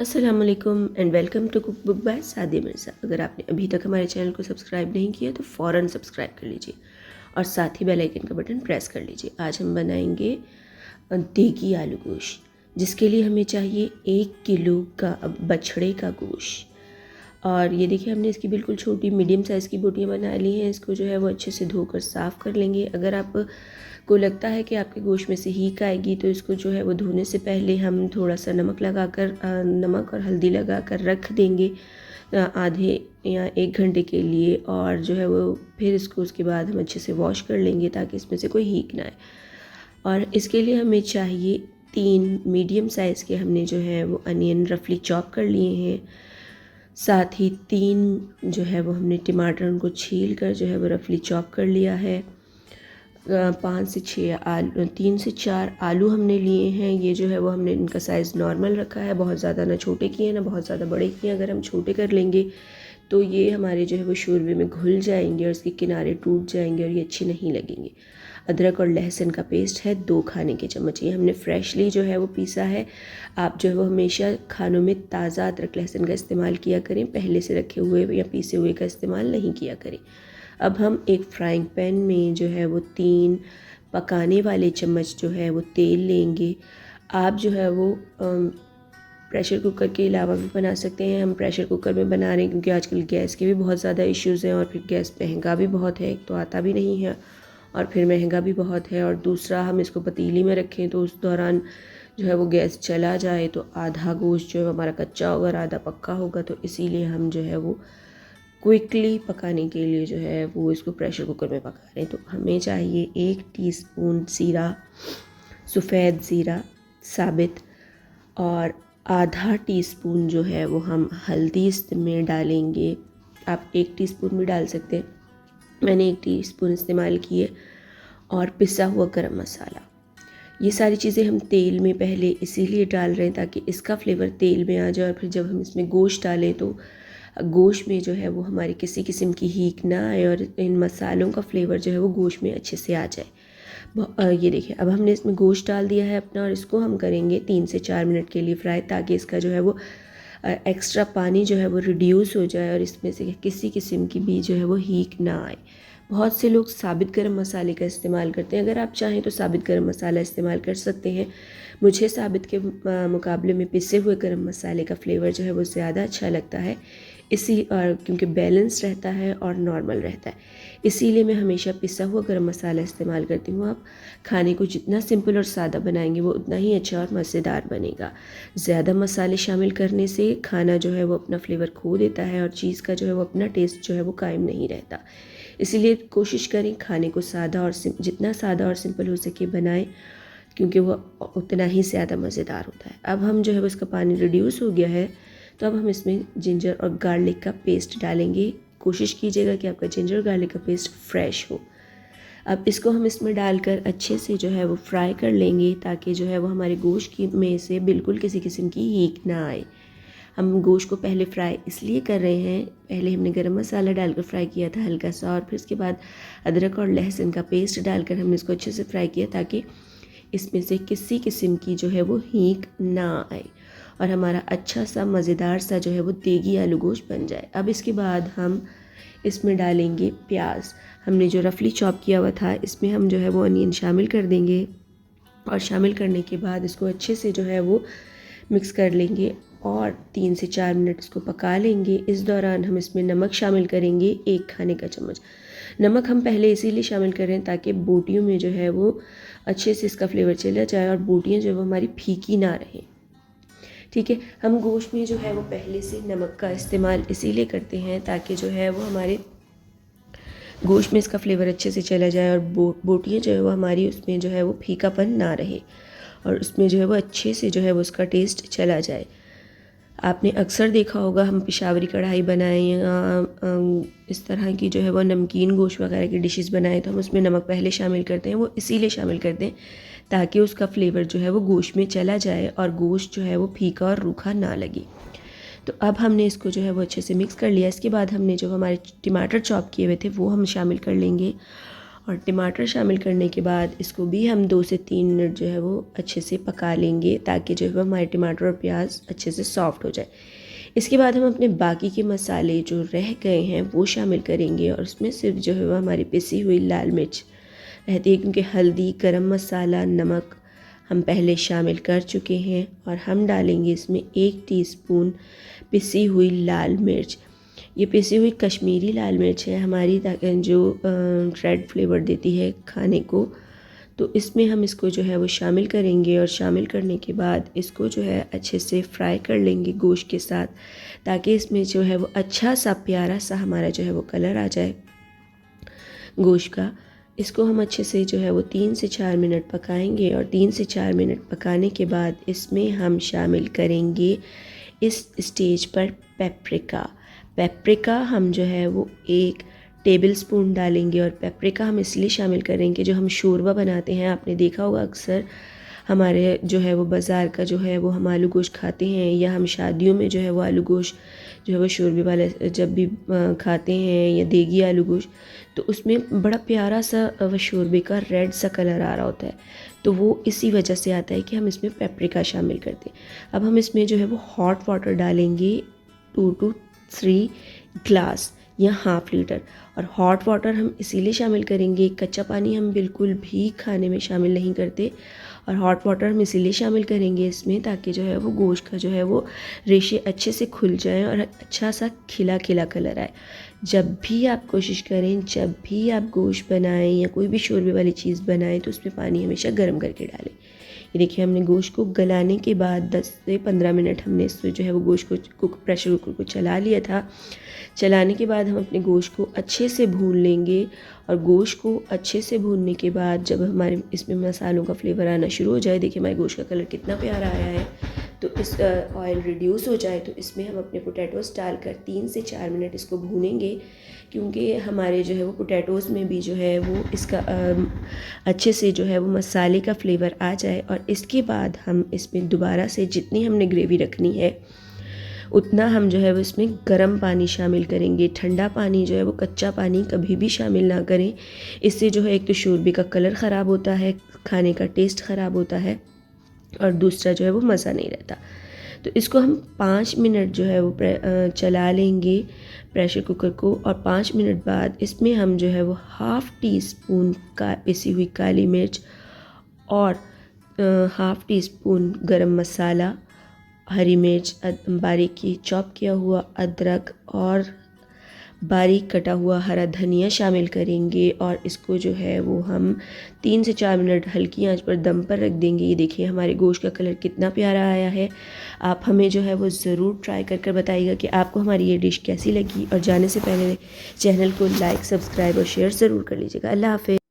अस्सलाम वालेकुम and welcome to cookbook by Sadia Mirza. अगर आपने अभी तक हमारे चैनल को सब्सक्राइब नहीं किया तो फ़ौरन सब्सक्राइब कर लीजिए और साथ ही बेल आइकन का बटन प्रेस कर लीजिए। आज हम बनाएंगे देगी आलू गोश्त, जिसके लिए हमें चाहिए 1 किलो का बछड़े का गोश्त। और ये देखिए, हमने इसकी बिल्कुल छोटी मीडियम साइज़ की बोटियाँ बना ली हैं। इसको जो है वो अच्छे से धोकर साफ़ कर लेंगे। अगर आप को लगता है कि आपके गोश्त में से हीक आएगी तो इसको जो है वो धोने से पहले हम थोड़ा सा नमक और हल्दी लगा कर रख देंगे आधे या 1 घंटे के लिए। और जो है वो फिर इसको उसके बाद हम अच्छे से वॉश कर लेंगे ताकि इसमें से कोई हीक ना आए। और इसके लिए हमें चाहिए 3 मीडियम साइज़ के हमने जो है वो अनियन रफली चॉप कर लिए हैं। साथ ही 3 जो है वो हमने टमाटर उनको छील कर जो है वो रफली चॉप कर लिया है। 5 से 6 आलू, 3 से 4 आलू हमने लिए हैं। ये जो है वो हमने इनका साइज़ नॉर्मल रखा है, बहुत ज़्यादा ना छोटे किए ना बहुत ज़्यादा बड़े किए। अगर हम छोटे कर लेंगे तो ये हमारे जो है वो शोरबे में घुल जाएंगे और इसके किनारे टूट जाएंगे और ये अच्छे नहीं लगेंगे। अदरक और लहसुन का पेस्ट है 2 खाने के चम्मच, ये हमने फ्रेशली जो है वो पीसा है। आप जो है वो हमेशा खानों में ताज़ा अदरक लहसुन का इस्तेमाल किया करें, पहले से रखे हुए या पीसे हुए का इस्तेमाल नहीं किया करें। अब हम एक फ्राइंग पैन में जो है वो 3 पकाने वाले चम्मच जो है वो तेल लेंगे। आप जो है वो प्रेशर कुकर के अलावा भी बना सकते हैं। हम प्रेशर कुकर में बना रहे हैं क्योंकि आजकल गैस के भी बहुत ज़्यादा इश्यूज़ हैं और फिर गैस महंगा भी बहुत है। एक तो आता भी नहीं है और फिर महंगा भी बहुत है, और दूसरा हम इसको पतीली में रखें तो उस दौरान जो है वो गैस चला जाए तो आधा गोश्त जो है हमारा कच्चा होगा और आधा पक्का होगा। तो इसीलिए हम जो है वो क्विकली पकाने के लिए जो है वो इसको प्रेशर कुकर में पका रहे हैं। तो हमें चाहिए 1 टीस्पून ज़ीरा, सफ़ेद ज़ीरा साबित, और आधा टीस्पून जो है वो हम हल्दी इसमें डालेंगे। आप 1 टीस्पून भी डाल सकते हैं, मैंने 1 टीस्पून इस्तेमाल किए। और पिसा हुआ गरम मसाला। ये सारी चीज़ें हम तेल में पहले इसीलिए डाल रहे हैं ताकि इसका फ्लेवर तेल में आ जाए और फिर जब हम इसमें गोश्त डालें तो गोश्त में जो है वो हमारी किसी किस्म की हीक ना आए और इन मसालों का फ्लेवर जो है वो गोश्त में अच्छे से आ जाए। ये देखिए, अब हमने इसमें गोश्त डाल दिया है अपना और इसको हम करेंगे 3 से 4 मिनट के लिए फ्राई, ताकि इसका जो है वो एक्स्ट्रा पानी जो है वो रिड्यूस हो जाए और इसमें से किसी किस्म की भी जो है वो हीक ना आए। बहुत से लोग साबित गरम मसाले का इस्तेमाल करते हैं, अगर आप चाहें तो साबित गरम मसाला इस्तेमाल कर सकते हैं। मुझे साबित के मुकाबले में पिसे हुए गरम मसाले का फ्लेवर जो है वो ज़्यादा अच्छा लगता है, इसी और क्योंकि बैलेंस रहता है और नॉर्मल रहता है, इसीलिए मैं हमेशा पिसा हुआ गरम मसाला इस्तेमाल करती हूँ। आप खाने को जितना सिंपल और सादा बनाएंगे वो उतना ही अच्छा और मज़ेदार बनेगा। ज़्यादा मसाले शामिल करने से खाना जो है वो अपना फ्लेवर खो देता है और चीज़ का जो है वो अपना टेस्ट जो है वो कायम नहीं रहता। इसीलिए कोशिश करें खाने को सादा और जितना सादा और सिंपल हो सके बनाएं, क्योंकि वो उतना ही ज़्यादा मज़ेदार होता है। अब हम जो है वो इसका पानी रिड्यूस हो गया है, तो अब हम इसमें जिंजर और गार्लिक का पेस्ट डालेंगे। कोशिश कीजिएगा कि आपका जिंजर और गार्लिक का पेस्ट फ्रेश हो। अब इसको हम इसमें डालकर अच्छे से जो है वो फ्राई कर लेंगे ताकि जो है वो हमारे गोश्त की में से बिल्कुल किसी किस्म की हीक ना आए। हम गोश्त को पहले फ्राई इसलिए कर रहे हैं, पहले हमने गरम मसाला डालकर फ्राई किया था हल्का सा, और फिर उसके बाद अदरक और लहसुन का पेस्ट डालकर हमने इसको अच्छे से फ्राई किया ताकि इसमें से किसी किस्म की जो है वो हीक ना आए और हमारा अच्छा सा मज़ेदार सा जो है वो देगी आलू गोश्त बन जाए। अब इसके बाद हम इसमें डालेंगे प्याज। हमने जो रफली चॉप किया हुआ था इसमें हम जो है वो अनियन शामिल कर देंगे और शामिल करने के बाद इसको अच्छे से जो है वो मिक्स कर लेंगे और 3 से 4 मिनट इसको पका लेंगे। इस दौरान हम इसमें नमक शामिल करेंगे 1 खाने का चम्मच। नमक हम पहले इसीलिए शामिल कर रहे हैं ताकि बोटियों में जो है वो अच्छे से इसका फ्लेवर चला जाए और बोटियाँ जो है वो हमारी फीकी ना रहें। ठीक है, हम गोश्त में जो है वो पहले से नमक का इस्तेमाल इसीलिए करते हैं ताकि जो है वो हमारे गोश्त में इसका फ्लेवर अच्छे से चला जाए और बोटियाँ जो है वो हमारी उसमें जो है वो फीकापन ना रहे और उसमें जो है वो अच्छे से जो है वो उसका टेस्ट चला जाए। आपने अक्सर देखा होगा हम पेशावरी कढ़ाई बनाएं या इस तरह की जो है वो नमकीन गोश्त वगैरह की डिशेस बनाएं तो हम उसमें नमक पहले शामिल करते हैं। वो इसीलिए शामिल करते हैं ताकि उसका फ्लेवर जो है वो गोश्त में चला जाए और गोश्त जो है वो फीका और रूखा ना लगे। तो अब हमने इसको जो है वो अच्छे से मिक्स कर लिया। इसके बाद हमने जो हमारे टमाटर चॉप किए हुए थे वो हम शामिल कर लेंगे और टमाटर शामिल करने के बाद इसको भी हम 2 से 3 मिनट जो है वो अच्छे से पका लेंगे, ताकि जो है वो हमारे टमाटर और प्याज अच्छे से सॉफ्ट हो जाए। इसके बाद हम अपने बाकी के मसाले जो रह गए हैं वो शामिल करेंगे, और उसमें सिर्फ जो है वो हमारी पिसी हुई लाल मिर्च रहती है, क्योंकि हल्दी, गरम मसाला, नमक हम पहले शामिल कर चुके हैं। और हम डालेंगे इसमें 1 टीस्पून पिसी हुई लाल मिर्च। ये पिसी हुई कश्मीरी लाल मिर्च है हमारी, जो रेड फ्लेवर देती है खाने को। तो इसमें हम इसको जो है वो शामिल करेंगे, और शामिल करने के बाद इसको जो है अच्छे से फ्राई कर लेंगे गोश्त के साथ, ताकि इसमें जो है वो अच्छा सा प्यारा सा हमारा जो है वो कलर आ जाए गोश्त का। इसको हम अच्छे से जो है वो 3 से 4 मिनट पकाएंगे, और 3 से 4 मिनट पकाने के बाद इसमें हम शामिल करेंगे इस स्टेज पर पेपरिका हम जो है वो 1 टेबलस्पून डालेंगे। और पेपरिका हम इसलिए शामिल करेंगे, जो हम शोरबा बनाते हैं आपने देखा होगा अक्सर हमारे जो है वो बाज़ार का जो है वो हम आलू गोश्त खाते हैं, या हम शादियों में जो है वो आलू गोश्त जो है वो शोरबे वाले जब भी खाते हैं, या देगी आलू गोश्त, तो उसमें बड़ा प्यारा सा वो शोरबे का रेड सा कलर आ रहा होता है। तो वो इसी वजह से आता है कि हम इसमें पेपरिका शामिल करते हैं। अब हम इसमें जो है वो हॉट वाटर डालेंगे 2 to 3 ग्लास या ½ लीटर। और हॉट वाटर हम इसीलिए शामिल करेंगे, कच्चा पानी हम बिल्कुल भी खाने में शामिल नहीं करते, और हॉट वाटर हम इसीलिए शामिल करेंगे इसमें, ताकि जो है वो गोश्त का जो है वो रेशे अच्छे से खुल जाएं और अच्छा सा खिला खिला कलर आए। जब भी आप कोशिश करें, जब भी आप गोश्त बनाएं या कोई भी शोरबे वाली चीज़ बनाएं, तो उसमें पानी हमेशा गर्म करके डालें। ये देखिए हमने गोश्त को गलाने के बाद 10 से 15 मिनट हमने इसको जो है वो गोश्त को प्रेशर कुकर को चला लिया था। चलाने के बाद हम अपने गोश्त को अच्छे से भून लेंगे, और गोश्त को अच्छे से भूनने के बाद जब हमारे इसमें मसालों का फ्लेवर आना शुरू हो जाए, देखिए हमारे गोश्त का कलर कितना प्यारा आया है, तो इस ऑयल रिड्यूस हो जाए, तो इसमें हम अपने पोटैटोज़ डालकर 3 से 4 मिनट इसको भूनेंगे, क्योंकि हमारे जो है वो पोटैटोज़ में भी जो है वो इसका अच्छे से जो है वो मसाले का फ्लेवर आ जाए। और इसके बाद हम इसमें दोबारा से जितनी हमने ग्रेवी रखनी है उतना हम जो है वो इसमें गर्म पानी शामिल करेंगे। ठंडा पानी जो है वो, कच्चा पानी कभी भी शामिल ना करें, इससे जो है एक तो शोरबे का कलर ख़राब होता है, खाने का टेस्ट ख़राब होता है, और दूसरा जो है वो मज़ा नहीं रहता। तो इसको हम 5 मिनट जो है वो चला लेंगे प्रेशर कुकर को, और 5 मिनट बाद इसमें हम जो है वो ½ टीस्पून का पिसी हुई काली मिर्च, और ½ टीस्पून गरम मसाला, हरी मिर्च, बारीक की चॉप किया हुआ अदरक, और बारीक कटा हुआ हरा धनिया शामिल करेंगे। और इसको जो है वो हम 3 से 4 मिनट हल्की आंच पर दम पर रख देंगे। ये देखिए हमारे गोश्त का कलर कितना प्यारा आया है। आप हमें जो है वो ज़रूर ट्राई कर बताइएगा कि आपको हमारी ये डिश कैसी लगी, और जाने से पहले चैनल को लाइक, सब्सक्राइब और शेयर ज़रूर कर लीजिएगा। अल्लाह हाफ़िज़।